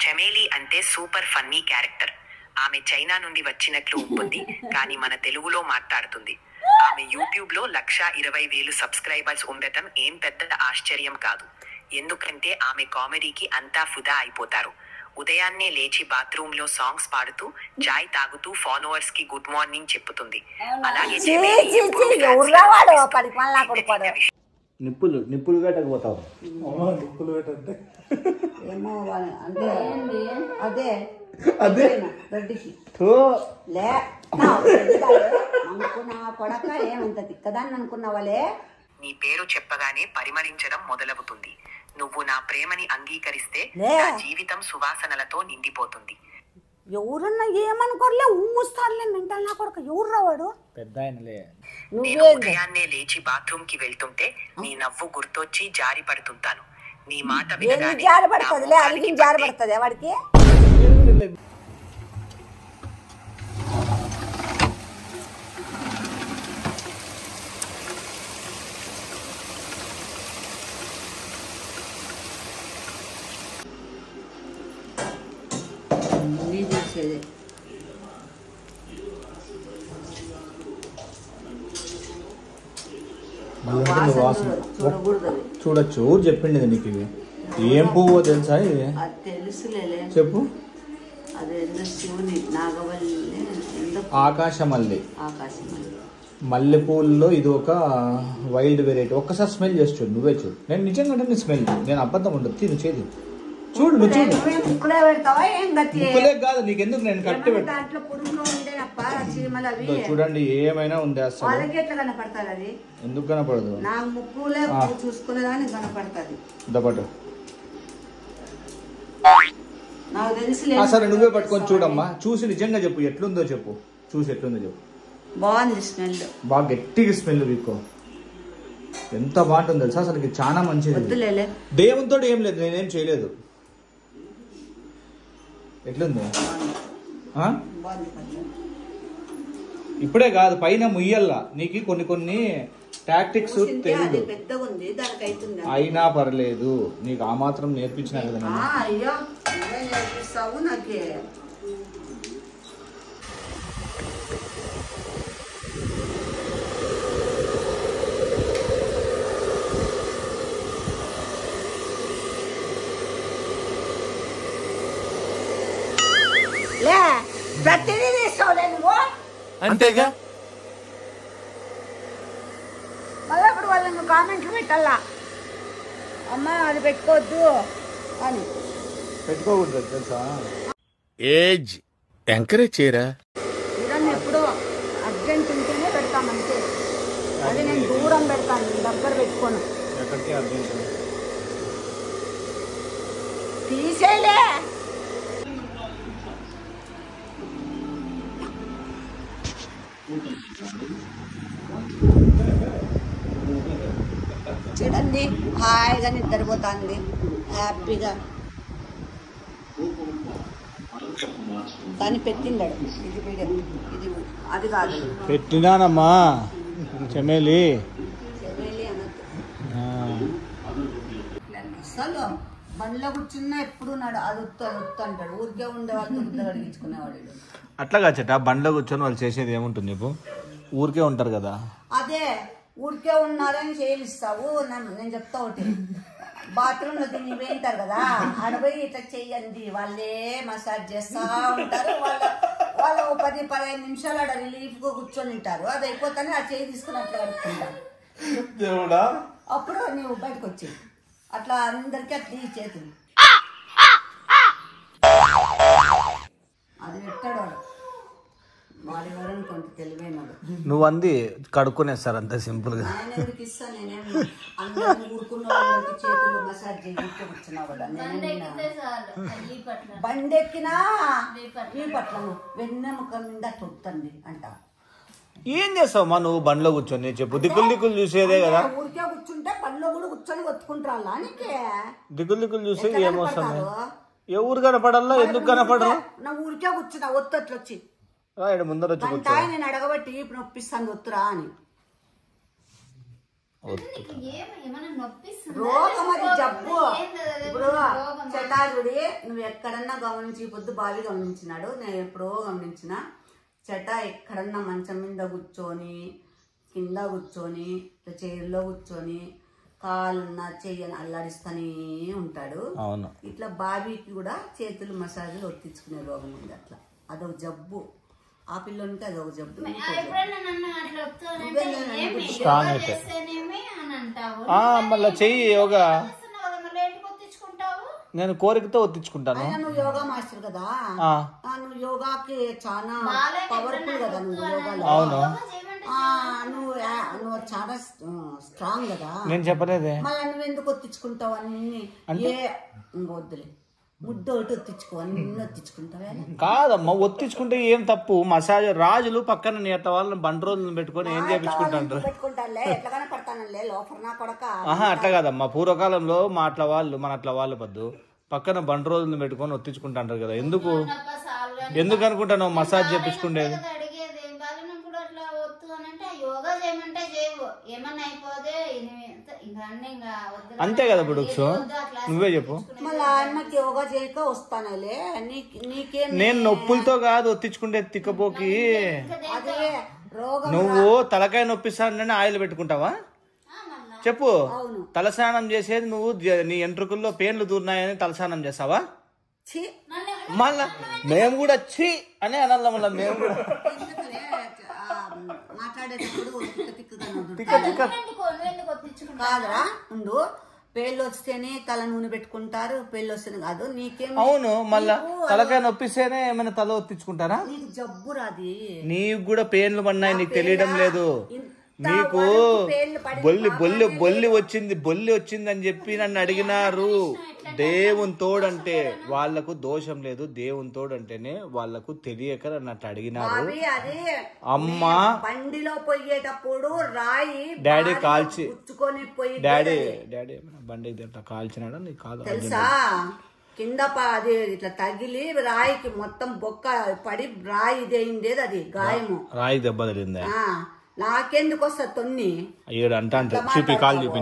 చమేలి అంటే super funny character. ఆమె China నుండి వచ్చినట్లు ఉంటుంది కానీ మన తెలుగులో మాట్లాడుతుంది. ఆమె యూట్యూబ్ లో 1,20,000 సబ్స్క్రైబర్స్ ఉండటం ఏం పెద్ద ఆశ్చర్యం కాదు. ఎందుకంటే ఆమె కామెడీకి అంతా ఫుదా అయిపోతారు. ఉదయాన్నే లేచి బాత్రూమ్ లో సాంగ్స్ పాడుతూ చాయ్ తాగుతూ ఫాలోవర్స్ కి గుడ్ మార్నింగ్ చెప్పుతుంది. అలాగే నిప్పులు పెట్టకపోతావు అదే అదే అనుకున్నా కొడక ఏమంత తిక్కదాన్ని అనుకున్నావాలే. నీ పేరు చెప్పగానే పరిమళించడం మొదలవుతుంది. నువ్వు నా ప్రేమని అంగీకరిస్తే నా జీవితం సువాసనలతో నిండిపోతుంది. ఎవరన్నా ఏమనుకోరలే ఊస్తారులే మెంటల్ నా కొడుకు. ఎవరు రావాడు పెద్ద నేను ఉదయాన్నే లేచి బాత్రూమ్ కి వెళ్తుంటే నీ నవ్వు గుర్తొచ్చి జారి పడుతుంటాను. నీ మాట వినగానే జారి పడుతుందిలే, అది జారి పడుతుంది వాడికి. చూడొచ్చు. ఊరు చెప్పిండి నీకు ఇవి ఏం పువ్వు తెలుసా? ఇది తెలుసులే చెప్పు. శివుని నాగవల్లి ఆకాశమల్లి. మల్లెపూల్లో ఇది ఒక వైల్డ్ వెరైటీ. ఒక్కసారి స్మెల్ చేసి చూడు, నువ్వే చూడు. నేను నిజంగా నీ స్మెల్, నేను అబద్ధం ఉండదు. తిను చేదు చూడు, నువ్వు చూడు. ముక్కులే కాదు నీకెందుకు, నేను కట్టి పెట్టా. చూడండి ఏమైనా ఉంది అసలు. ఎందుకు కనపడదు? దపటు సరే నువ్వే పట్టుకొని చూడమ్మా. చూసి నిజంగా చెప్పు ఎట్లుందో చెప్పు. చూసి ఎట్లుందో చెప్పు. బాగుంది స్మెల్, బాగా గట్టిగా స్మెల్. వీకో ఎంత బాగుంటుంది తెలుసా అసలు. చాలా మంచిది. దేవునితో ఏం లేదు, నేనేం చేయలేదు. ఎట్లుంది? ఇప్పుడే కాదు పైన ముయ్యల్లా. నీకు కొన్ని కొన్ని టాక్టిక్స్ తెలియదు. అయినా పర్లేదు, నీకు ఆ మాత్రం నేర్పించినా కదా నేను. అంతేగా. మళ్ళీ అప్పుడు వాళ్ళు కామెంట్లు పెట్టాలా, అమ్మా అది పెట్టుకోవద్దు అని. పెట్టుకోకూడదు తెలుసా. ఏజ్ ఎంకరేజ్ చేయరా. ఇదన్నీ ఎప్పుడో అర్జెంట్ ఉంటేనే పెడతామంటే, అది నేను దూరం పెడతాను, దగ్గర పెట్టుకోను. ఎక్కడికి అర్జెంట్ తీసేలే. చూడండి హాయిగా నిద్రపోతుంది, హ్యాపీగా. దాన్ని పెట్టిండాడు. ఇది అది కాదు పెట్టినానమ్మా. చమేలి అసలు బండ్లో కూర్చున్నా ఎప్పుడు నాడు అది అంటాడు. ఊరికే ఉండే వాళ్ళు ముద్ద అడిగించుకునేవాడు. అట్లాగా చెట్ట బండ్లో కూర్చొని వాళ్ళు చేసేది ఏముంటుంది చెప్పు. ఊరికే ఉంటారు కదా. అదే ఊరికే ఉన్నారని చేయిస్తావు. నేను చెప్తా ఒకటి, బాత్రూంలో తిని పోయింటారు కదా, ఆడపోయి ఇట్లా చెయ్యండి, వాళ్ళే మసాజ్ చేస్తా ఉంటారు. వాళ్ళు 10-15 నిమిషాలు ఆడ రిలీఫ్ గా కూర్చొని ఉంటారు. అది అయిపోతానే ఆ చేయి తీసుకుని అట్లా కడుక్కుంటారు. అప్పుడు నువ్వు బయటకు వచ్చి అట్లా అందరికీ అట్లా ఈ చేతులు అది పెట్టాడు వాడు. వాడి ఎవరని కొంత తెలివైనడు. నువ్వు అంది కడుక్కునేస్తారు అంత సింపుల్ గా. నేనెందుకు ఇస్తా, నేనేమి అందరూ ఊరుకున్న వాళ్ళకి చేతులు మసాజ్ చేసి కూర్చున్నా కూడా. బండి ఎక్కినా ఈ పట్లను వెన్నెముక మీద తొత్తండి అంట. ఏం చేస్తావమ్మా నువ్వు బండ్లో కూర్చొని చెప్పు. దిక్కులు చూసేదే కదా. ఊరికే కూర్చుంటే బండ్లో కూడా కూర్చొని ఒత్తుకుంటారా? దిక్కులు చూసేది ఏమొస్తుంది? ఎవరు కనపడాలా? ఎందుకు కనపడరు? నా ఊరికే కూర్చున్నా ఒత్తట్లు వచ్చి ముందర వచ్చి నేను అడగబట్టి ఇప్పుడు నొప్పిస్తాను ఒత్తురా అని. రోగం అది జబ్బు. ఇప్పుడు చటాజుడి నువ్వు ఎక్కడన్నా గమనించి పొద్దు బావి గమనించినాడు, నేను ఎప్పుడో గమనించిన. చట ఎక్కడన్నా మంచం మీద కూర్చొని, కింద కూర్చొని, చైర్లో కూర్చొని కాలున్న చెయ్యని అల్లాడిస్తూనే ఉంటాడు. అవును. ఇట్లా బాబీకి కూడా చేతులు మసాజులు ఒత్తించుకునే రోగం ఉంది. అట్లా అదొక జబ్బు. ఆ పిల్లలకి అదొక జబ్బు. స్ట్రాంగ్ అయితే మళ్ళీ చెయ్యి యోగా. నేను కోరికతో ఒత్తించుకుంటాను. నువ్వు యోగా మాస్టర్ కదా, నువ్వు యోగాకి చాలా పవర్ఫుల్ కదా నువ్వు యోగాలో. అవును. నువ్వు చాలా స్ట్రాంగ్ కదా. నేను చెప్పలేదే. మళ్ళీ నువ్వు ఎందుకు ఒత్తించుకుంటావు అన్ని? వద్దులే, ముద్ద ఒకటి ఒత్తించుకో, అన్ని ఒత్తించుకుంటావే. కాదమ్మా, ఒత్తించుకుంటే ఏం తప్పు? మసాజ్ రాజులు పక్కన నేత వాళ్ళని బండి రోజులను పెట్టుకొని ఏం చేపించుకుంటారు? పెట్టుకుంటానులే, ఎట్లాగానే పడతానులే లోపల నా కొడక. అట్లా కాదమ్మా, పూర్వకాలంలో మా అట్లా వాళ్ళు మన అట్లా వాళ్ళు పద్దు పక్కన బండి రోజులను పెట్టుకొని ఒత్తించుకుంటాంటారు కదా. ఎందుకు అనుకుంటాను మసాజ్ చేపించుకుంటేది? అంతే కదా బుడుక్స్, నువ్వే చెప్పు. మళ్ళీ అన్నకి యోగా చేయక వస్తానులే. నీకేం? నేను నొప్పులతో కాదు ఒత్తించుకుంటే తిక్కపోకి. అదే రోగం. నువ్వు తలకాయ నొప్పిస్తానని ఆయిల్ పెట్టుకుంటావా చెప్పు? తలస్నానం చేసేది నువ్వు నీ ఎంట్రుకుల్లో పేన్లు దూరినాయని తలస్నానం చేస్తావా? మళ్ళా మేము కూడా ఛీ అని అనాల. మళ్ళీ మేము కూడా మాట్లాడేటప్పుడు కాదురా ఉండు. పేర్లు వస్తేనే తల నూనె పెట్టుకుంటారు, పేర్లు వస్తేనే కాదు. నీకేం? అవును. మళ్ళా తలకాయ నొప్పిస్తేనే ఏమైనా తల ఒత్తించుకుంటారా? నీకు జబ్బు రాది. నీకు కూడా పేర్లు పడినాయి, నీకు తెలియడం లేదు. నీకు బొల్లి వచ్చింది అని చెప్పి నన్ను అడిగినారు. దేవుని తోడంటే వాళ్లకు దోషం లేదు, దేవుని తోడంటేనే వాళ్లకు తెలియక నన్ను అడిగినారు. అమ్మా బండిలో పోయేటప్పుడు రాయి డాడీ కాల్చి డాడీ బండి కాల్చినాడా? నీకు కాదు తెలుసా? కింద అది ఇట్లా తగిలి రాయికి మొత్తం బొక్క పడి రాయి ఇదేందేది, అది గాయము. రాయి దెబ్బ తగిలిందా? నాకెందుకు వస్తా తొన్ని చూపి కాలు చూపి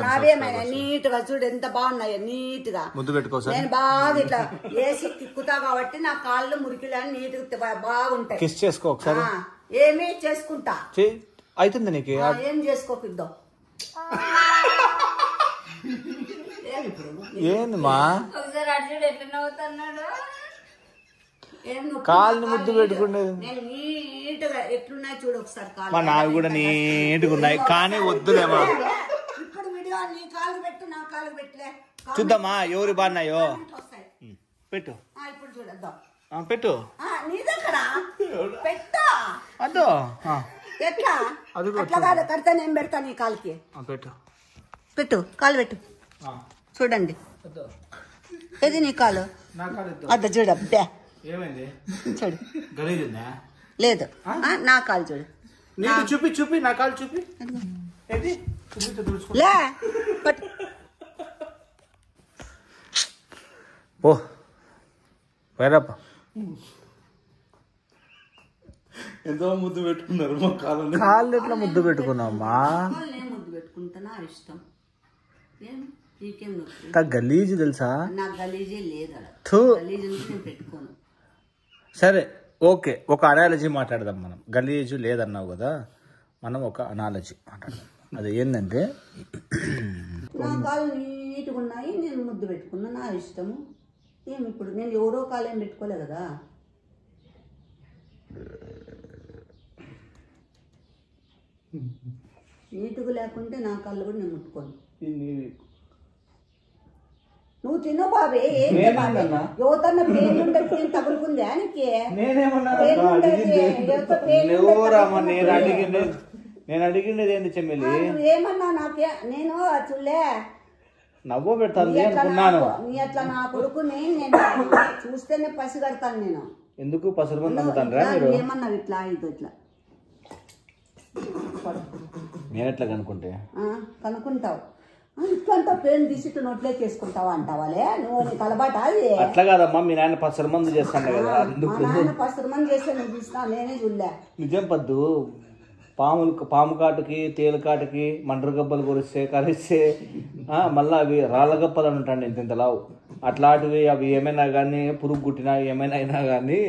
నావేమైనా నీట్ గా చూడు ఎంత బాగున్నాయో. నీట్ గా ముద్దు పెట్టుకోసా. నేను బాగా ఇట్లా వేసి తిక్కుతా కాబట్టి నా కాళ్ళు మురికిలని నీట్ గా బాగుంటాయి. కిస్ చేసుకో ఒకసారి. ఏమి చేసుకుంటా అవుతుంది నీకు. ఏం చేసుకోకిద్దాం. ఏందమ్మా కాళ్ళని ముద్దు పెట్టుకునేది? నీట్గా ఎట్లున్నాయి చూడు ఒకసారి కాళ్ళు. మా నావి కూడా నీట్గా ఉన్నాయి కానీ వద్దులేమా. ఇప్పుడు వీడియో నీ కాళ్ళు పెట్టు, నా కాళ్ళు పెట్టలే. చూద్దామా ఎవరు బాగున్నాయో. పెట్టు ఇప్పుడు చూడద్దాం. పెట్టు. నీ దగ్గర పెట్టా అదో ఎట్లా అట్లా కాదు కడితే నేను పెడతా నీ కాలుకి. పెట్టు పెట్టు కాలు పెట్టు. చూడండి ఏది నీ కాలు. అద్దా చూడు. అబ్బే ఏమైంది చూడు. గలీజ్ ఉందా? లేదు నా కాలు చూడు. నీకు చూపి నా కాలు చూపి. లే ఓ వేరప్ప ఎంతో ముద్దు పెట్టుకున్నారు. మా కాళ్ళు ఎట్లా ముద్దు పెట్టుకున్నామ్మా? ముద్దు పెట్టుకుంటున్నా ఇష్టం. గలీజు తెలుసా? నాకు గలీజే లేదు. గలీజు నేను పెట్టుకోను. సరే ఓకే, ఒక అనాలజీ మాట్లాడదాం మనం. గలీజు లేదన్నావు కదా, మనం ఒక అనాలజీ మాట్లాడదాం. అది ఏంటంటే నా కాళ్ళు నీట్గా ఉన్నాయి, నేను ముద్దు పెట్టుకున్నా, నా ఇష్టము. ఏమి ఇప్పుడు నేను ఎవరో కాలు ఏం పెట్టుకోలే కదా. నీట్గా లేకుంటే నా కాళ్ళు కూడా నేను ముట్టుకోను. నువ్వు తిను బాబే. యువతన్న పేర్లుంటే పేరు తగులుకుంది ఆయనకి. నేను అడిగిండేది ఏంటి చెమ్మెలి? నువ్వేమన్నా నాకే నేను చూలే నవ్వు పెడతాను అనుకున్నాను. నీ అట్లా నా కొడుకుని నేను చూస్తేనే పసి కడతాను నేను. ఎందుకు పసురు మంది అమ్ముతాను? ఏమన్నావు ఇట్లా ఇది ఇట్లా నేను ఎట్లా కనుక్కుంటే కనుక్కుంటావు. ఇట్లంతా పేరు తీసి నోట్లే చేసుకుంటావా అంటావాలే నువ్వు. నీ తలబాట అది. అట్లా కాదమ్మా, మీ నాయన పసరు మంది చేస్తాను కదా. మా నాయన పసరు మంది చేస్తే నువ్వు చూసినా నేనే చూడలే. నిజం పద్దు, పాము కాటుకి తేలు కాటుకి మండ్ర గబ్బలు కొరిస్తే కరిస్తే మళ్ళీ అవి రాళ్ళ గప్పలు అని ఉంటాయండి ఇంత లావు అట్లాంటివి అవి ఏమైనా కానీ పురుగు కుట్టినా ఏమైనా అయినా కానీ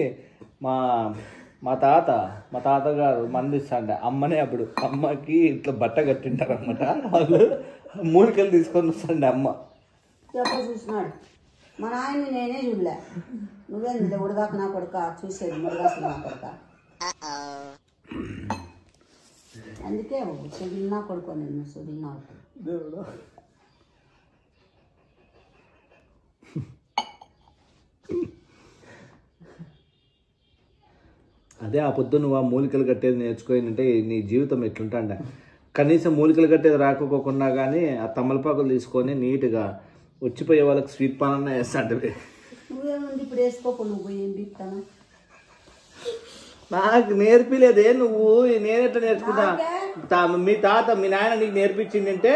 మా తాతగారు మందిస్తాండే అమ్మనే అప్పుడు అమ్మకి ఇట్లా బట్ట కట్టింటారు అనమాట వాళ్ళు మూలికలు తీసుకొని వస్తాండే అమ్మ ఎప్పుడు చూసినాడు మా నాయన్ని నేనే చూడలే నువ్వేంది ఉడగాక నా కొడుక చూసేది మురగాసు నా కొడుక అందుకే సుగిలినా కొడుకో నేను సుగిలినా దేవుడు అదే ఆ పొద్దు నువ్వు ఆ మూలికలు కట్టేది నేర్చుకోయిందంటే నీ జీవితం ఎట్లుంటాండ కనీసం మూలికలు కట్టేది రాకపోకుండా కానీ ఆ తమలపాకులు తీసుకొని నీట్గా వచ్చిపోయే వాళ్ళకి స్వీట్ పాన్ అన్న వేస్తాంటవి నువ్వేముంది ఇప్పుడు వేసుకోపో నువ్వు ఏం బిక్తాను నాకు నేర్పిలేదే నువ్వు నేనెట్లా నేర్చుకుంటా మీ నాయన నీకు నేర్పించిందంటే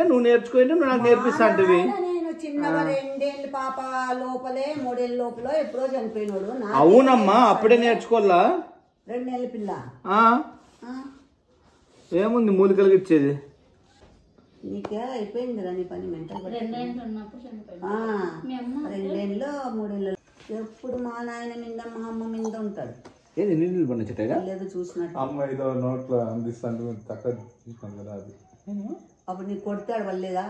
నువ్వు నేర్చుకుంటే నువ్వు నాకు నేర్పిస్తా అంటవి నేను చిన్నగా 2 ఏళ్ళ పాప లోపలే 3 ఏళ్ళ లోపల ఎప్పుడో చనిపోయినాడు అవునమ్మా అప్పుడే నేర్చుకోవాలా 2 ఏళ్ళ పిల్ల ఏముంది మూలికలు ఇచ్చేది నీకే అయిపోయింది కదా నీ పని మెంటల్ 2 ఏళ్ళు 3 ఏళ్ళు ఎప్పుడు మా నాయన మీద మా అమ్మ మీద ఉంటాడు ఏది నీళ్ళు పండు చెట్టగా లేదు చూసినట్టు అమ్మ ఏదో నోట్లో అందిస్తాను తక్కువ చూస్తాను కదా అది అప్పుడు నీకు కొడతాడు వల్లేదా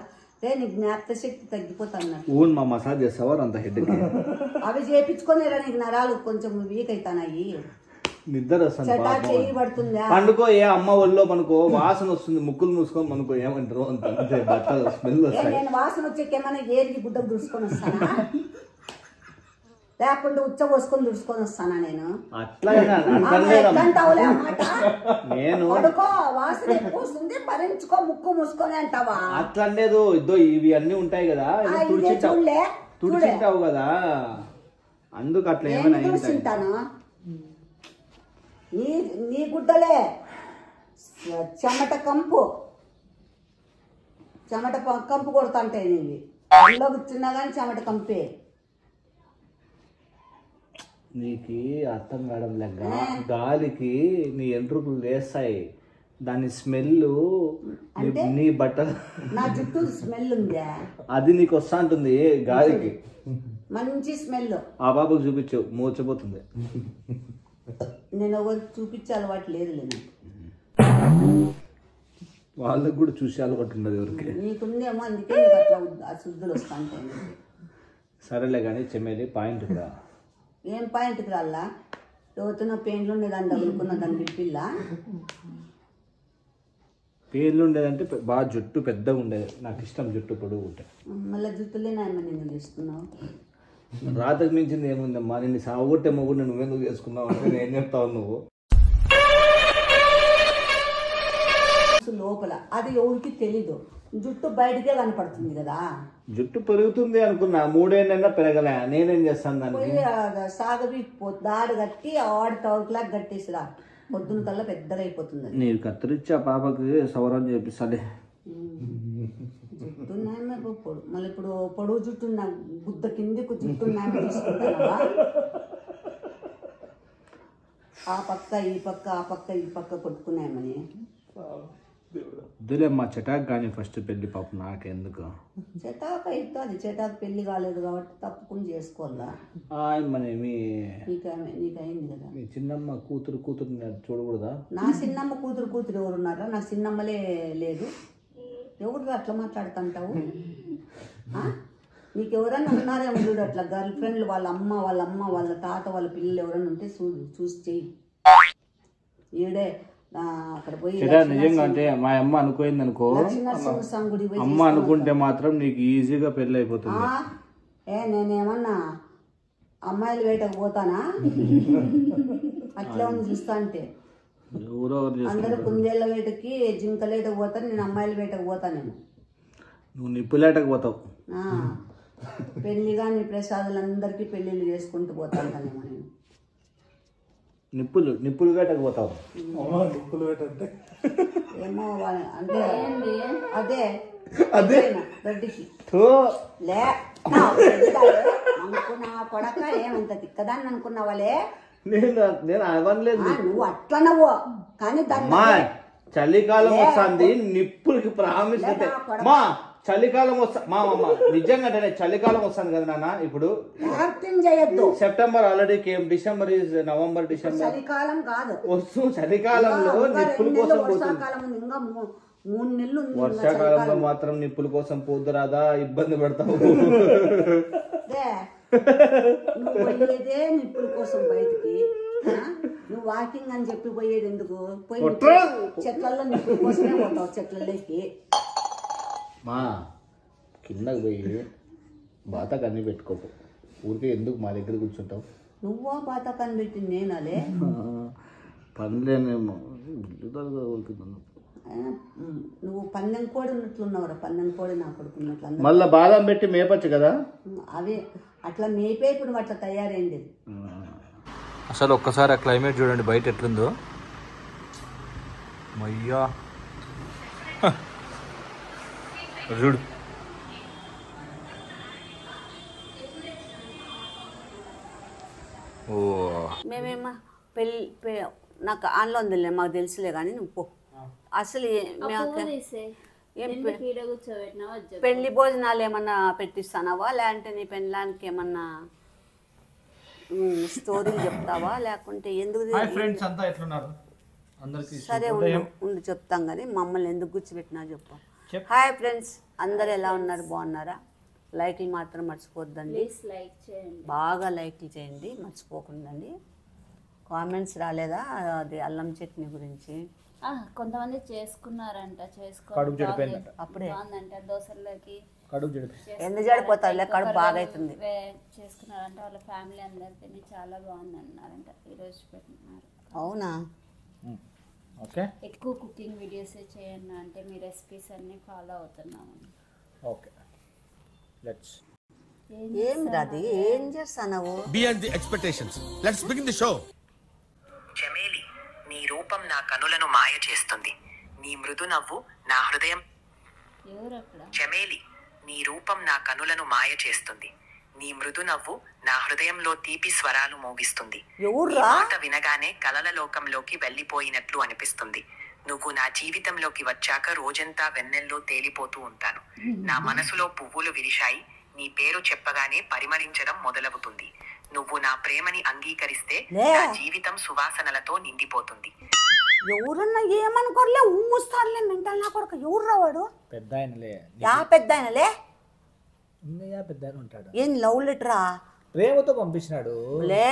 నీ జ్ఞాపక శక్తి తగ్గిపోతాను ఊన్ మా మసాజ్ చేస్తావా అంత హెడ్కి అవి చేపించుకునేరా నీకు నరాలు కొంచెం వీక్ అవుతాయి నిద్ర వస్తుంది చెయ్యి పడుతుందా పండుకో ఏ అమ్మ ఒళ్ళో మనకో వాసన వస్తుంది ముక్కులు మూసుకొని మనకో ఏమంటారు అంతే బట్టలు స్మెల్ వస్తాయి నేను వాసన వచ్చేకేమన్నా ఏరికి గుడ్డకు దుడుచుకొని వస్తానా లేకుండా ఉచ్చ పోసుకొని దుడుచుకొని వస్తానా నేను నేను పడుకో వాసన ఎక్కువ వస్తుంది భరించుకో ముక్కు మూసుకొని అంటావా అట్లా లేదు ఇద్దో ఇవి అన్ని ఉంటాయి కదా తుడిచింటావు కదా అందుకు అట్లా ఏమైనా తుడిచింటాను నీ గుడ్డలే చెమట కంపు కొడతాంటాయి నీవి అందులో కూర్చున్నా కానీ చెమట కంపే నీకు అర్థం కావడం లెక్క గాలికి నీ ఎంట్రుకులు లేస్తాయి దాని స్మెల్ నీ బట్టలు నా జుట్టు స్మెల్ ఉందా అది నీకు వస్తా ఉంటుంది గాలికి మంచి స్మెల్ ఆ బాబుకి చూపించు మూర్చపోతుంది నేను ఎవరికి చూపించే అలవాటు లేదు వాళ్ళకి కూడా చూసే అలవాటు ఉండదు ఎవరికి నీకుందేమో అందుకే నీకు అట్లా శుద్ధులు వస్తా ఉంటాయి సరేలే కానీ చెమ్మేది పాయింట్ కూడా ఏం పాయింట్కి రాల్లా లోతున్న పెయిన్లు ఉండేదాన్ని తగులుకున్న దాన్ని పిల్ల పేర్లు ఉండేదంటే బాగా జుట్టు పెద్దగా ఉండేది నాకు ఇష్టం జుట్టు పొడుగు ఉంటాయి మళ్ళీ జుట్టులే నాయన నేను తీసుకున్నావు రాతకు మించింది ఏముందమ్మా నిన్ను సాగొట్టే మొగ్గుడు నువ్వెందుకు చేసుకున్నావు అంటే నేను చెప్తావు నువ్వు లోపల అది ఎవరికి తెలీదు జుట్టు బయటకే కనపడుతుంది కదా జుట్టు పెరుగుతుంది అనుకున్నా 3 ఏళ్ళైనా పెరగలే నేనేం చేస్తాను దాన్ని సాగవి దాడు కట్టి ఆడి టౌక్లాగా కట్టేసిరా పొద్దున కల్లా పెద్దగా అయిపోతుంది నీవు కత్తిరించి ఆ పాపకి సవరం చేపిస్తాలే జుట్టు నాయమే పొడు మళ్ళీ ఇప్పుడు పొడుగు జుట్టు గుద్ద కిందికి జుట్టు నాయమ తీసుకుంటావా ఆ పక్క ఈ పక్క కొట్టుకున్నాయమని వద్దులేమ్మా చటాక్ కానీ ఫస్ట్ పెళ్లి పాప నాకెందుకు చటాక్ అవుతుంది చటాక్ పెళ్లి కాలేదు కాబట్టి తప్పకుండా చేసుకోవాలా నీకైంది కదా మీ చిన్నమ్మ కూతురు చూడకూడదా నా చిన్నమ్మ కూతురు ఎవరున్నారా నాకు చిన్నమ్మలే లేదు ఎవరు అట్లా మాట్లాడుతుంటావు నీకు ఎవరన్నా ఉన్నారేమో చూడు అట్లా గర్ల్ ఫ్రెండ్లు వాళ్ళ అమ్మ వాళ్ళ తాత వాళ్ళ పిల్లలు ఎవరన్నా ఉంటే చూసి చెయ్యి ఈడే అక్కడ పోయి నిజంగా అంటే మా అమ్మ అనుకోయింది అనుకో అమ్మ అనుకుంటే మాత్రం నీకు ఈజీగా పెళ్లి అయిపోతుంది నేనేమన్నా అమ్మాయిలు వేటకు పోతానా అట్లా ఉంది చూస్తా అంటే అందరూ కుందేళ్ల వేటకి జింకల వేటకు పోతాను నేను అమ్మాయిల వేటకు పోతానేమో నువ్వు నిప్పులేటకు పోతావు పెళ్లిగా నీ ప్రసాదులందరికీ పెళ్లిళ్ళు చేసుకుంటూ పోతానేమో నేను నిప్పులు వేటకు పోతావు ఏమో అంటే అదే గడ్డికి లే అనుకున్నా కొడక ఏమంత తిక్కదాన్ని అనుకున్నావాలే నేను అవనలేదు. నువ్వు అట్లా నవ్వు కానీ అమ్మా చలికాలం వస్తుంది నిప్పులకి ప్రామిస్ అంటే మా చలికాలం వస్తా మా అమ్మ నిజంగా అంటే చలికాలం వస్తుంది కదా నాన్న. ఇప్పుడు యాక్టింగ్ చేయొద్దు. September already came, December November December చలికాలం కాదు వస్తూ చలికాలంలో నిప్పుల కోసం పోతుంది. ఇంకా 3 నెలలు ఉంది. వర్షాకాలంలో మాత్రం నిప్పుల కోసం పోద్దురాదా, ఇబ్బంది పడతావు. నువ్వు పోయేదే నిప్పుల కోసం బయటికి. నువ్వు వాకింగ్ అని చెప్పి పోయేది ఎందుకు? పోయి చెట్లలో నిప్పుల కోసమే పోతావు చెట్లలోకి. మా కిందకి పోయి బాత కన్ని పెట్టుకోకు, ఊరికే ఎందుకు మా దగ్గర కూర్చుంటావు? నువ్వో బాత కనిపెట్టింది నేనాలే. పనిలేమేమో నువ్వు పన్నెం కోడి ఉన్నట్లున్నావురా. పన్నెం కోడి నా కొడుకున్నట్లు. మళ్ళా బాదం పెట్టి మేపచ్చు కదా. అవి అట్లా మేపే ఇప్పుడు అట్లా తయారైంది. అసలు ఒక్కసారి ఆ క్లైమేట్ చూడండి బయట ఎట్లుందో. మయ్యా చూడు. ఓ మేమేమో నాకు ఆన్లో ఉందిలే, మాకు తెలుసులే కానీ నువ్వు పో. అసలు పెళ్లి భోజనాలు ఏమన్నా పెట్టిస్తానావా, లేదంటే నీ పెళ్ళానికి ఏమన్నా స్టోరీలు చెప్తావా, లేకుంటే ఎందుకు? సరే ఉండి చెప్తాం కానీ మమ్మల్ని ఎందుకు గుర్చిపెట్టినా చెప్పు. హాయ్ ఫ్రెండ్స్, అందరు ఎలా ఉన్నారు? బాగున్నారా? లైక్లు మాత్రం మర్చిపోద్దండి, బాగా లైక్లు చేయండి మర్చిపోకుండండి. కామెంట్స్ రాలేదా అది అల్లం చట్నీ గురించి? కొంతమంది చేసుకున్నారంట, అప్పుడే దోశల్లోకి ఎందుకు జడిపోతారులే, కడుపు బాగా అవుతుంది. చేసుకున్నారంట, వాళ్ళ ఫ్యామిలీ అందరు తిని చాలా బాగుంది అన్నారంట. ఈరోజు పెట్టినారు. అవునా? ఓకే, ఎక్కువ కుకింగ్ వీడియోస్ చేయండి అంటే మీ రెసిపీస్ అన్ని ఫాలో అవుతున్నాము. Okay let's. ఏం రాది, ఏం చేస్తావు? Beyond the expectations. Let's begin the show. Chameli, నీ రూపం నా కనులను మాయ చేస్తుంది, నీ మృదు నవ్వు నా హృదయం. చమేలి, నీ రూపం నా కనులను మాయ చేస్తుంది, నీ మృదు నవ్వు నా హృదయంలో తీపి స్వరాలు మోగిస్తుంది. మాట వినగానే కలల లోకంలోకి వెళ్ళిపోయినట్లు అనిపిస్తుంది. నువ్వు నా జీవితంలోకి వచ్చాక రోజంతా వెన్నెల్లో తేలిపోతూ ఉంటాను. నా మనసులో పువ్వులు విరిశాయి, నీ పేరు చెప్పగానే పరిమళించడం మొదలవుతుంది. నువ్వు నా ప్రేమని అంగీకరిస్తే నా జీవితం సువాసనలతో నిండిపోతుంది. ఎవరన్నా ఏమనుకోరలే, ఉమ్ముస్తారులే మెంటల్ నా కొడుకు. ఎవరు రావాడు? పెద్ద ఆయనలే. పెద్ద ఆయనలే పెద్ద ఆయన ఉంటాడు. ఏం లవ్ లెటరా? ప్రేమతో పంపించినాడు లే,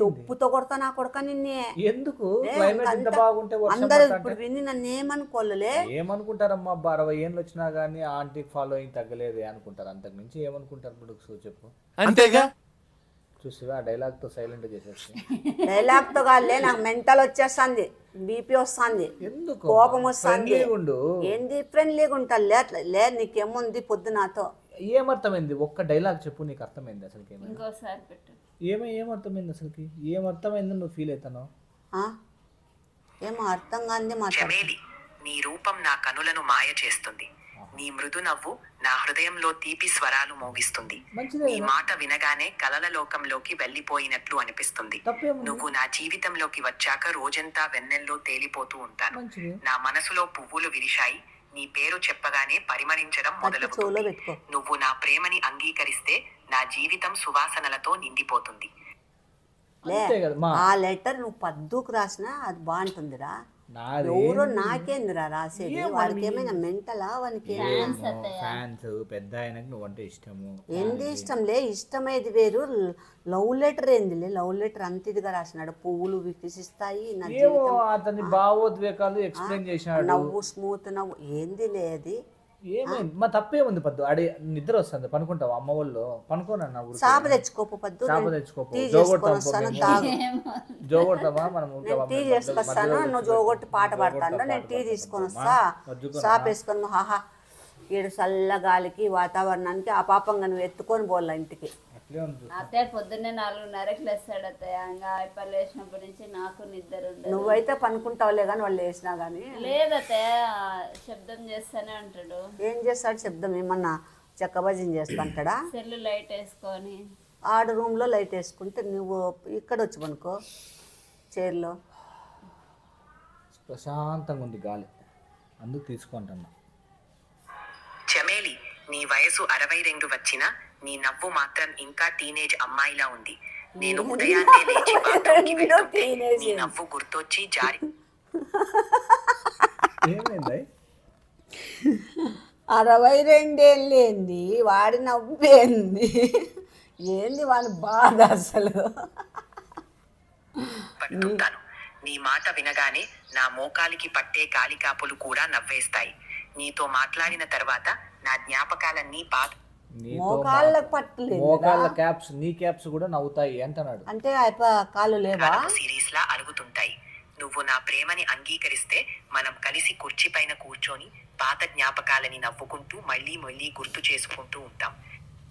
చెప్పుతో కొడతా నా కొడుక నిన్నే. ఎందుకు? క్లైమేట్ ఇంత బాగుంటే అందరూ ఇప్పుడు విని నన్ను ఏమనుకోలే. ఏమనుకుంటారమ్మా, 60 ఏళ్ళు వచ్చినా గానీ ఆంటీ ఫాలోయింగ్ తగ్గలేదే అనుకుంటారు, అంతకు మించి ఏమనుకుంటారు? ఇప్పుడు చెప్పు. అంతేగా. చూసివా డైలాగ్ తో సైలెంట్ చేసేసి. డైలాగ్ తో కాదులే, నాకు మెంటల్ వచ్చేస్తుంది, బీపీ వస్తుంది, ఎందుకు కోపం వస్తుంది. ఏంది ఫ్రెండ్లీగా ఉంటాలే అట్లా లే. నీకేముంది పొద్దు నాతో? ఏమర్థమైంది? ఒక్క డైలాగ్ చెప్పు, నీకు అర్థమైంది అసలుకి? ఇంకోసారి పెట్టు. ఏమర్థమైంది అసలుకి? ఏమర్థమైంది నువ్వు ఫీల్ అవుతాను? ఏమో అర్థం కాంది మాట. చమేలి, నీ రూపం నా కనులను మాయ చేస్తుంది, నీ మృదు నవ్వు నా హృదయంలో తీపి స్వరాలు మోగిస్తుంది. నీ మాట వినగానే కలల లోకంలోకి వెళ్ళిపోయినట్లు అనిపిస్తుంది. నువ్వు నా జీవితంలోకి వచ్చాక రోజంతా వెన్నెల్లో తేలిపోతూ ఉంటాను. నా మనసులో పువ్వులు విరిశాయి, నీ పేరు చెప్పగానే పరిమళించడం మొదలవుతుంది. నువ్వు నా ప్రేమని అంగీకరిస్తే నా జీవితం సువాసనలతో నిండిపోతుంది. ఆ లెటర్ నువ్వు పద్దుకు రాసినా అది బాగుంటుందిరా. ఎవరో నాకేందిరా రాసేది? వాళ్ళకి ఏమైనా మెంటలా? వానికి పెద్ద ఆయనకి నువ్వంటే ఇష్టము. ఏంది ఇష్టంలే? ఇష్టమేది వేరు, లవ్ లెటర్ ఏందిలే? లవ్ లెటర్ అంత ఇదిగా రాసినాడు, పువ్వులు వికసిస్తాయి, అతని భావోద్వేకాలు ఎక్స్ప్లెయిన్ చేసినాడు, నవ్వు స్మూత్ నవ్వు. ఏంది లేదు? ఏమైంది? మా తప్పే ఉంది పద్దు. అడే నిద్ర వస్తుంది, పనుకుంటావు. అమ్మ వాళ్ళు పనుకోనన్నా సాప తెచ్చుకోపు పద్దు, జోగొడతామా మనం? టీ చేసుకొస్తాను, నువ్వు జోగొట్టి పాట పాడతాను, నేను టీ తీసుకొని వస్తా. సాప్ వేసుకొని హాహా ఈడు చల్ల గాలికి వాతావరణానికి ఆ పాపంగా నువ్వు ఎత్తుకొని పోలే ఇంటికి. అత్తయ్య పొద్దున్నే 4:30కి లేస్తాడు అత్తయ్య. ఇంకా లేచినప్పటి నుంచి నాకు నిద్ర ఉండదు. నువ్వైతే పనుకుంటావులే కానీ వాళ్ళు లేచినా గానీ. లేదత్తయ్య, శబ్దం చేస్తానే అంటాడు. ఏం చేస్తాడు శబ్దం? ఏమన్నా చెక్క భజన చేస్తుంటాడా? సెల్లు లైట్ వేసుకొని ఆడ రూమ్లో లైట్ వేసుకుంటే నువ్వు ఇక్కడ వచ్చి పనుకో చైర్లో. ప్రశాంతంగా ఉంది గాలి, అందుకు తీసుకుంటున్నా. చమేలి, నీ వయసు 62 వచ్చినా నీ నవ్వు మాత్రం ఇంకా టీనేజ్ అమ్మాయిలా ఉంది. నేను ఉదయాన్నే లేచి బాత్రూంకి వెళ్తుంటే నీ నవ్వు గుర్తొచ్చి జారి. ఏమైంది? 62 ఏళ్ళు ఏంది వాడి నవ్వేంది, ఏంది వాడి బాధ అసలు. పడుతుంటాను. నీ మాట వినగానే నా మోకాలికి పట్టే కాలికాపులు కూడా నవ్వేస్తాయి. నీతో మాట్లాడిన తర్వాత నా జ్ఞాపకాలన్నీ మోకాళ్ళకు పట్టలేదు, మోకాళ్ళ క్యాప్స్, నీ క్యాప్స్ కూడా నవ్వుతాయి అంటున్నాడు. అంటే కాళ్ళు లేవా సిరీస్ లా అరుగుతుంటాయి. నువ్వు నా ప్రేమని అంగీకరిస్తే మనం కలిసి కుర్చీ పైన కూర్చొని పాత జ్ఞాపకాలని నవ్వుకుంటూ మళ్ళీ మళ్ళీ గుర్తు చేసుకుంటూ ఉంటాం.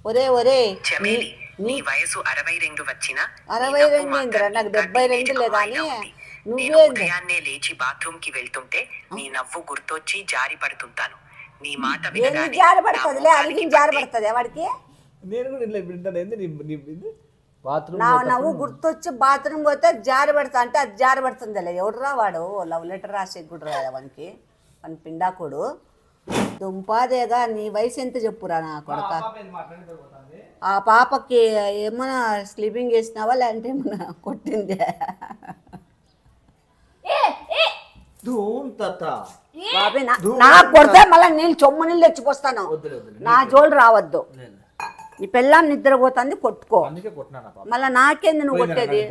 ఒరే చమేలి, నీ వయసు 62 వచ్చినా 62 ఏందిరా, నాకు 72 లేదా అని. నేను ఉదయాన్నే లేచి బాత్రూమ్ కి వెళ్తుంటే నీ నవ్వు గుర్తొచ్చి జారి పడుతుంటాను. నీ మాట వినగానే జారబడుతుందిలే, అడిగి జారబడుతుంది వాడికి. నేను కూడా ఇట్లా వింటాను. ఏంది బాత్రూమ్ నా నవ్వు గుర్తొచ్చి బాత్రూమ్ పోతే జారబడతా అంటే అది జారబడుతుందిలే. ఎవడురా వాడు లవ్ లెటర్ రాసే కూడా రాదా వానికి, వాని పిండాకుడు దుంపాదేగా. నీ వయసు ఎంత చెప్పురా నా కొడక. ఆ పాపకి ఏమన్నా స్లీపింగ్ వేసినావా లేదంటే ఏమన్నా కొట్టిందే? నాకు కొడితే మళ్ళీ నీళ్ళు చొమ్ము నీళ్ళు తెచ్చిపోస్తాను. నా జోలు రావద్దు. నీ పెళ్ళాం నిద్రపోతుంది కొట్టుకో. మళ్ళీ నాకేంది నువ్వు కొట్టేది?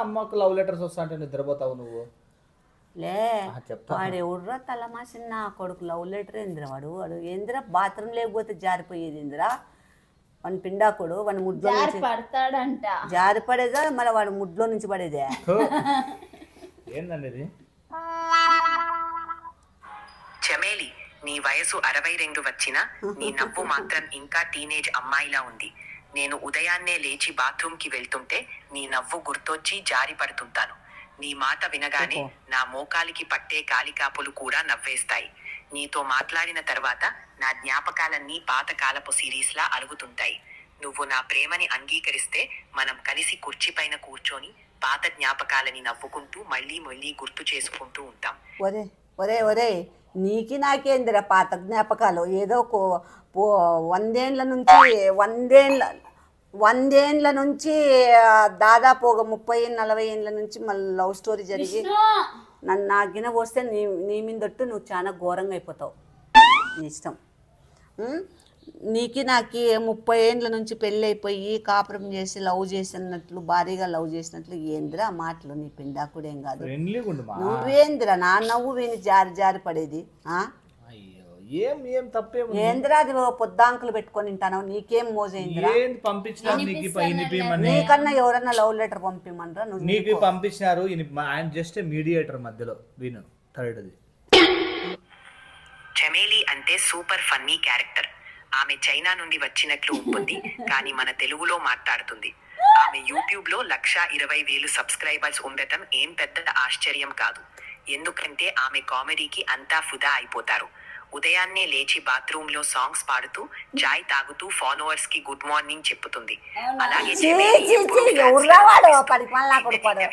అమ్మకు లవ్ లెటర్స్ వస్తా అంటే నిద్రపోతావు నువ్వు? లే వాడు ఎవడురా తలమాసిన నా కొడుకు లవ్ లెటర్ ఏందిరా వాడు. వాడు ఏందిరా బాత్రూమ్ లేకపోతే జారిపోయేది ఏందిరా వాని పిండాకుడు. వాని ముడ్లో నుంచి పడతాడంట, జారి పడేదా మళ్ళీ వాడు ముడ్లో నుంచి పడేదే. ఏందండి ఇది? చమేలి, నీ వయసు 62 వచ్చినా నీ నవ్వు మాత్రం ఇంకా టీనేజ్ అమ్మాయిలా ఉంది. నేను ఉదయాన్నే లేచి బాత్రూమ్ కి వెళ్తుంటే నీ నవ్వు గుర్తొచ్చి జారి పడుతుంటాను. నీ మాట వినగానే నా మోకాలికి పట్టే కాలికాపులు కూడా నవ్వేస్తాయి. నీతో మాట్లాడిన తర్వాత నా జ్ఞాపకాలన్నీ పాతకాలపు సిరీస్ లా అరుగుతుంటాయి. నువ్వు నా ప్రేమని అంగీకరిస్తే మనం కలిసి కుర్చీ పైన కూర్చొని పాత జ్ఞాపకాలని నవ్వుకుంటూ మళ్ళీ మళ్ళీ గుర్తు చేసుకుంటూ ఉంటాం. ఒరే నీకి నాకేందిరా పాత జ్ఞాపకాలు. ఏదో వందేండ్ల నుంచి దాదాపు ఒక 30-40 ఏళ్ళ నుంచి మళ్ళీ లవ్ స్టోరీ జరిగి నన్ను నాగిన పోస్తే నీ మీదొట్టు నువ్వు చాలా ఘోరంగా అయిపోతావు. నీ ఇష్టం. నీకి నాకి 30 ఏళ్ళ నుంచి పెళ్ళి అయిపోయి కాపురం చేసి లవ్ చేసినట్లు భారీగా లవ్ చేసినట్లు ఏందిరా మాటలు? నీ పిండాకుడేం కాదు. నువ్వేందిరా నా నవ్వు విని జారి పడేది? ఏందిరా అది పొద్దాంకులు పెట్టుకొని తింటాను. నీకేం మోజైందిరా? నీకన్నా ఎవరన్నా లవ్ లెటర్ పంపిమనరా? నీకు పంపించినారు. ఆయన జస్ట్ మీడియేటర్ మధ్యలో విను థర్డ్ది. చమేలి అంటే సూపర్ ఫన్నీ క్యారెక్టర్. ఆమె చైనా నుండి వచ్చినట్లు ఉంటుంది కానీ మన తెలుగులో మాట్లాడుతుంది. ఆమె యూట్యూబ్ లో 1,20,000 సబ్స్క్రైబర్స్ ఉండటం ఏం పెద్ద ఆశ్చర్యం కాదు. ఎందుకంటే ఆమె కామెడీకి అంతా ఫుదా అయిపోతారు. ఉదయాన్నే లేచి బాత్రూమ్ లో సాంగ్స్ పాడుతూ చాయ్ తాగుతూ ఫాలోవర్స్ కి గుడ్ మార్నింగ్ చెప్పుతుంది. అలాగే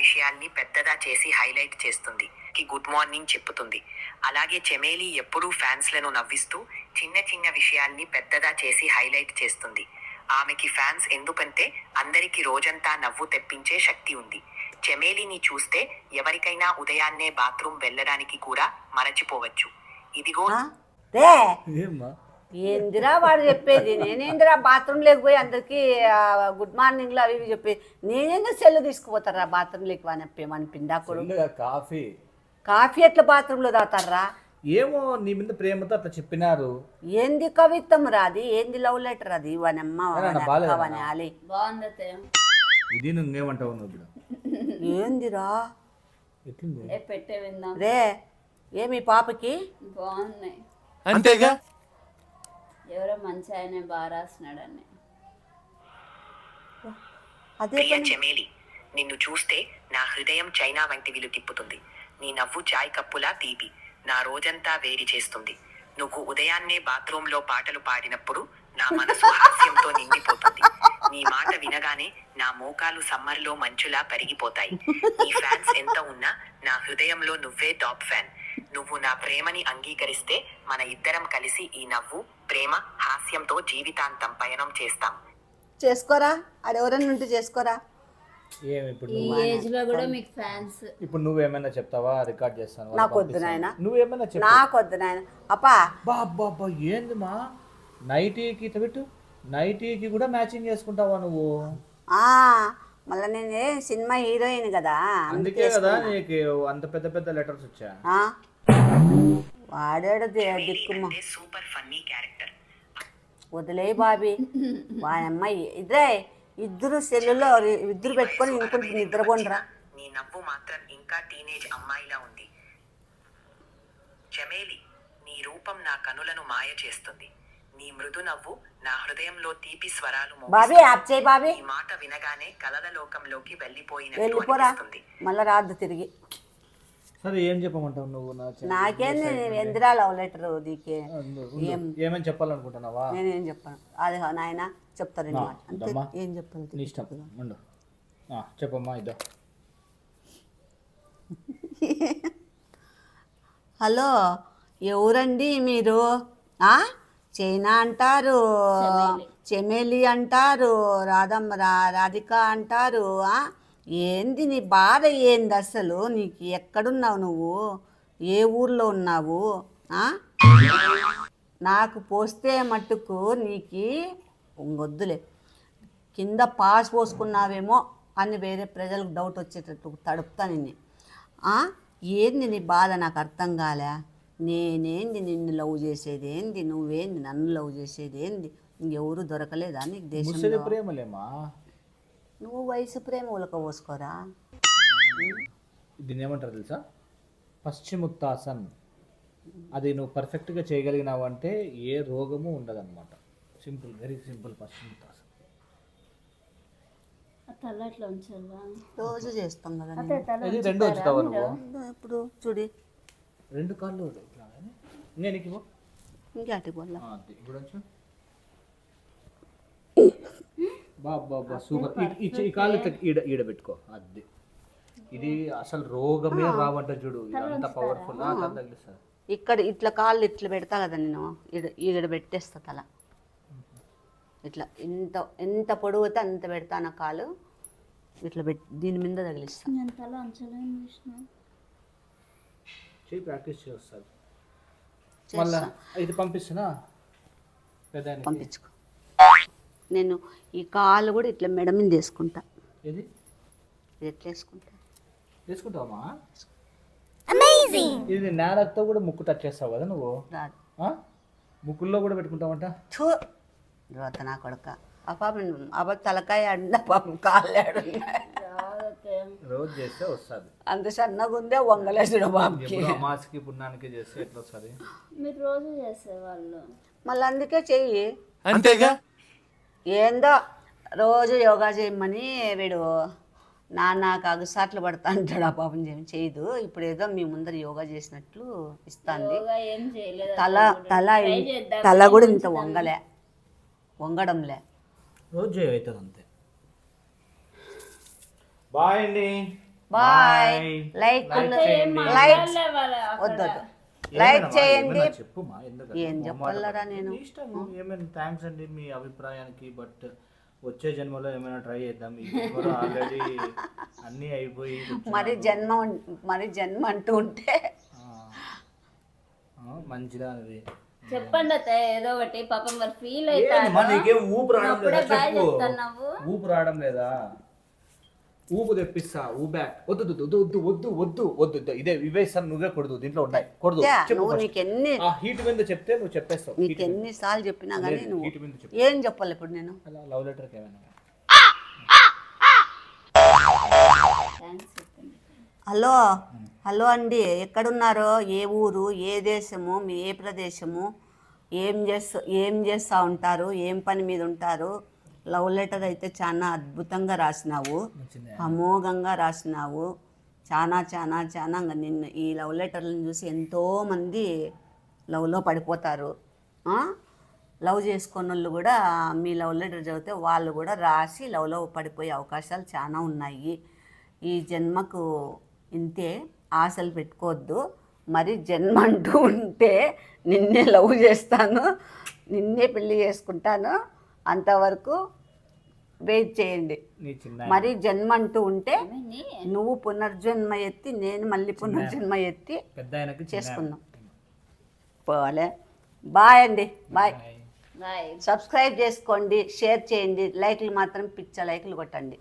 విషయాల్ని పెద్దగా చేసి హైలైట్ చేస్తుంది. గుడ్ మార్నింగ్ చెప్పుతుంది. అలాగే చమేలి ఎప్పుడూ ఫ్యాన్స్ లను నవ్విస్తూ చిన్న చిన్న విషయాల్ని పెద్దగా చేసి హైలైట్ చేస్తుంది. ఆమెకి ఫ్యాన్స్ ఎందుకంటే అందరికి రోజంతా నవ్వు తెప్పించే శక్తి ఉంది. చమేలిని చూస్తే ఎవరికైనా ఉదయాన్నే బాత్రూమ్ వెళ్ళడానికి కూడా మరచిపోవచ్చు. ఇదిగో ఏందిరా వాడు చెప్పేది? నేనేందిరా బాత్రూమ్ లేకపోయి అందరికి గుడ్ మార్నింగ్ లో అవి ఇవి చెప్పేది? నేనేందో సెల్లు తీసుకుపోతారా బాత్రూమ్ లేక మన పిండాకుడు? కాఫీ ఎట్లా బాత్రూమ్ లో తాగుతారా? ఏమో నీ మీద ప్రేమతో అట్లా చెప్పినారు. ఏంది కవిత్వం రాది? ఏంది లవ్ లెటర్ అది? వానమ్మ ఆలి ఇది నువ్వేమంటావు? ఏందిరా పెట్టే విందాం రే. ఏమి పాపకి బాగున్నాయి అంతేగా? ఎవరో మంచి ఆయన బాగా రాసినాడని. ప్రియ చమేలి, నిన్ను చూస్తే నా హృదయం చైనా వంటి విలు తిప్పుతుంది. నీ నవ్వు చాయ్ కప్పులా తీపి నా రోజంతా వేడి చేస్తుంది. నువ్వు ఉదయాన్నే బాత్రూమ్ లో పాటలు పాడినప్పుడు నా మనసు హాస్యంతో నిండిపోతుంది. నీ మాట విన చూడగానే నా మోకాలు సమ్మర్లో మంచులా కరిగిపోతాయి. ఈ ఫ్యాన్స్ ఎంత ఉన్నా నా హృదయంలో నువ్వే టాప్ ఫ్యాన్. నువ్వు నా ప్రేమని అంగీకరిస్తే మన ఇద్దరం కలిసి ఈ నవ్వు, ప్రేమ, హాస్యంతో జీవితాంతం పయనం చేస్తాం. చేసుకోరా, ఆడెవరన్నా ఉంటే చేసుకోరా. ఏమి ఇప్పుడు ఈ ఏజ్ లో కూడా మీకు ఫ్యాన్స్. ఇప్పుడు నువ్వేమైనా చెప్తావా? రికార్డ్ చేస్తాను. నాకు వద్దు నాయన, నువ్వేమైనా చెప్పు. నాకు వద్దు నాయన. అప్పా బాబా ఏంది మా నైటీకి ఇట్లా పెట్టు, నైటీకి కూడా మ్యాచింగ్ చేసుకుంటావా నువ్వు? మళ్ళీ నేను సినిమా హీరోయిన్ కదా, అందుకే కదా నీకు అంత పెద్ద పెద్ద లెటర్స్ వచ్చా. వాడాడు దిక్కుమ్మ. Super funny character. వదిలే బాబీ, వాయమ్మాయి ఇద్దరు సెల్లులో ఇద్దరు పెట్టుకొని ఇంకొంచెం నిద్రపోండిరా. నీ నవ్వు మాత్రం ఇంకా టీనేజ్ అమ్మాయిలా ఉంది. చమేలి, నీ రూపం నా కనులను మాయ చేస్తుంది. నీ మృదు నవ్వు నా హృదయంలో తీపి స్వరాలు బాబీ ఆప్ చేయి బాబీ. ఈ మాట వినగానే కలల లోకంలోకి వెళ్ళిపోయినట్టు వెళ్ళిపోరా, అనిపిస్తుంది. మళ్ళా రాదు తిరిగి. సరే ఏం చెప్పమంటావు నువ్వు? నాకేంది ఎందిరా లవ్ లెటర్ నీకే? ఏమని చెప్పాలనుకుంటున్నావా? నేనేం చెప్పాను, అది నాయన చెప్తారు అంతే. ఏం చెప్పాలి నీ ఇష్టం. ఉండు చెప్పమ్మా. ఇద్దా హలో, ఎవరండి మీరు? చైనా అంటారు, చెమేలి అంటారు, రాధిక అంటారు. ఏంది నీ బాధ ఏంది అసలు? నీకు ఎక్కడున్నావు నువ్వు? ఏ ఊర్లో ఉన్నావు? నాకు పోస్తే మట్టుకు నీకు వద్దులే, కింద పాస్ పోసుకున్నావేమో అని వేరే ప్రజలకు డౌట్ వచ్చేటట్టు తడుపుతా నిన్ను. ఏంది నీ బాధ? నాకు అర్థం కాలే. నేనేంది నిన్ను లవ్ చేసేది ఏంది? నువ్వేంది నన్ను లవ్ చేసేది ఏంది? ఇంకెవరు దొరకలేదా నీకు దేశంలో? ప్రేమలేమా? నువ్వు వయసు ప్రేమ ఉలక పోసుకోరా. దీన్ని ఏమంటారు తెలుసా? పశ్చిముత్తాసన్. అది నువ్వు పర్ఫెక్ట్గా చేయగలిగినావు అంటే ఏ రోగము ఉండదన్నమాట. Simple, very simple. పశ్చిముత్తాసన్ రోజు చేస్తాం కదా. రెండు వచ్చుతావా నువ్వు? ఇప్పుడు చూడి, రెండు కాళ్ళు నేను ఇంకేటి పోలా. ఇప్పుడు బాబా సూపర్. ఈ కాళ్ళు ఈడ పెట్టుకో. అది ఇది అసలు రోగమే రావంట చూడు, అంత పవర్ఫుల్. ఇక్కడ ఇట్లా కాళ్ళు ఇట్లా పెడతా కదా నేను, ఈడ పెట్టేస్తా తల ఇట్లా. ఎంత పొడవు అయితే అంత పెడతా నా కాలు ఇట్లా దీని మీద తగిలిస్తా. ప్రాక్టీస్ చేస్తాను. మళ్ళీ ఇది పంపిస్తున్నా, పంపించుకో. నేను ఈ కాలు కూడా ఇట్లా మెడ మీద వేసుకుంటా. ఇది ఎట్లా వేసుకుంటా? వేసుకుంటావా? ఇది నేలతో కూడా ముక్కు టచ్ చేస్తావు కదా నువ్వు? ముక్కుల్లో కూడా పెట్టుకుంటావంట. తర్వాత నా కొడుక ఆ పాప తలకాయ అడ్డ పాపం కాళ్ళు రోజు చేస్తే వస్తుంది. అంత సన్నగా ఉందే వంగలేసుడు బాబుకి. అమాస్కి పుణ్యానికి చేస్తే ఎట్లా వస్తుంది? మీరు రోజు చేసేవాళ్ళు. మళ్ళీ అందుకే చెయ్యి. అంతేగా. ఏందో రోజు యోగా చేయమని వీడు నాకు అగుసాట్లు పడతా అంటాడు. ఆ పాపం చేయదు. ఇప్పుడు ఏదో మీ ముందర యోగా చేసినట్లు ఇస్తుంది. తల కూడా ఇంత వంగడంలే. రోజు అవుతుంది అంతే. బాయ్ అండి. బాయ్. లైక్ వద్దు, లైక్ చేయండి. ఏం చెప్పాలరా నేను? ఏమైనా థ్యాంక్స్ అండి మీ అభిప్రాయానికి. బట్ వచ్చే జన్మలో ఏమైనా ట్రై చేద్దాం. ఆల్రెడీ అన్నీ అయిపోయి మరి జన్మ అంటూ ఉంటే మంచిదా అది చెప్పండి అత్తయ్య ఏదో ఒకటి. పాపం మరి ఫీల్ అవుతారు. ఊపు రావడం లేదా? ఊపు తెప్పిస్తా. ఊబ్యాక్ వద్దు వద్దు వద్దు వద్దు వద్దు వద్దు. ఇవే సార్ నువ్వే కొడదు, దీంట్లో ఉన్నాయి. కొడదు. హీట్ మీద చెప్తే నువ్వు చెప్పేస్తావు. నీకు ఎన్నిసార్లు చెప్పినా కానీ నువ్వు ఏం చెప్పాలి ఇప్పుడు నేను? లవ్ లెటర్ ఏమైనా? హలో అండి, ఎక్కడున్నారో? ఏ ఊరు, ఏ దేశము, మీ ఏ ప్రదేశము, ఏం చేస్తూ ఉంటారు, ఏం పని మీద ఉంటారు? లవ్ లెటర్ అయితే చాలా అద్భుతంగా రాసినావు, అమోఘంగా రాసినావు. చాలా నిన్ను ఈ లవ్ లెటర్లను చూసి ఎంతోమంది లవ్లో పడిపోతారు. లవ్ చేసుకున్న వాళ్ళు కూడా మీ లవ్ లెటర్ చదివితే వాళ్ళు కూడా రాసి లవ్లో పడిపోయే అవకాశాలు చాలా ఉన్నాయి. ఈ జన్మకు ఇంతే, ఆశలు పెట్టుకోవద్దు. మరి జన్మ అంటూ ఉంటే నిన్నే లవ్ చేస్తాను, నిన్నే పెళ్లి చేసుకుంటాను, అంతవరకు వెయిట్ చేయండి. మరి జన్మ అంటూ ఉంటే నువ్వు పునర్జన్మ ఎత్తి, నేను మళ్ళీ పునర్జన్మ ఎత్తి చేసుకుందాం. పోలే. బాయ్ అండి, బాయ్. బాయ్. సబ్స్క్రైబ్ చేసుకోండి, షేర్ చేయండి, లైక్లు మాత్రం పిచ్చ లైక్లు కొట్టండి.